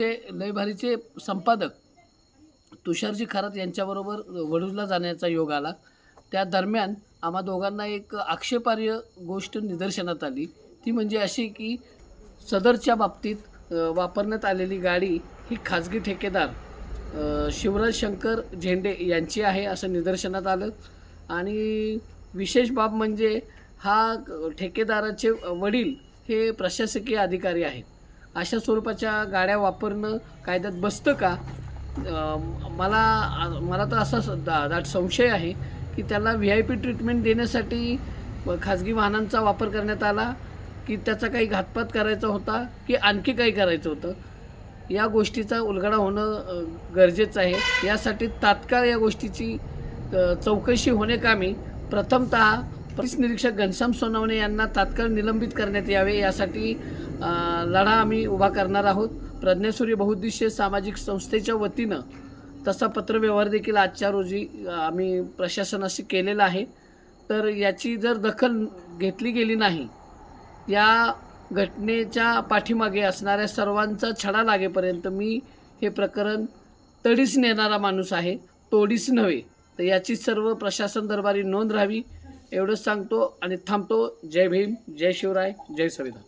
ते लय भारीचे संपादक तुषारजी खरात यांच्याबरोबर वडूजला जाण्याचा योग आला. त्या दरम्यान आम्हा दोघांना एक आक्षेपार्ह गोष्ट निदर्शनात आली. ती म्हणजे अशी की सदरच्या बाबतीत वापरण्यात आलेली गाडी ही खाजगी ठेकेदार शिवराज शंकर झेंडे यांची आहे असं निदर्शनात आलं. आणि विशेष बाब म्हणजे हा ठेकेदाराचे वडील हे प्रशासकीय अधिकारी आहेत. अशा स्वरूपाच्या गाड्या वापरणं कायद्यात बसतं का? मला तर असा दाट संशय आहे की त्याला VIP ट्रीटमेंट देण्यासाठी खाजगी वाहनांचा वापर करण्यात आला की त्याचा काही घातपात करायचा होता की आणखी काही करायचं होतं. या गोष्टीचा उलगडा होणं गरजेचं आहे. यासाठी तात्काळ या गोष्टीची चौकशी होणेकामी प्रथमतः पोलीस निरीक्षक घनश्याम सोनवणे यांना तात्काळ निलंबित करण्यात यावे, यासाठी लढा आम्ही उभा करणार आहोत. प्रज्ञासूर्य बहुउद्देशीय सामाजिक संस्थेच्या वतीनं तसा पत्रव्यवहार देखील आजच्या रोजी आम्ही प्रशासनाशी केलेला आहे. तर याची जर दखल घेतली गेली नाही, या घटनेच्या पाठीमागे असणाऱ्या सर्वांचा छडा लागेपर्यंत मी हे प्रकरण तडीस नेणारा माणूस आहे, तोडीस नव्हे. तर याची सर्व प्रशासन दरबारी नोंद राहावी एवढंच सांगतो आणि थांबतो. जय भीम, जय शिवराय, जय संविधान.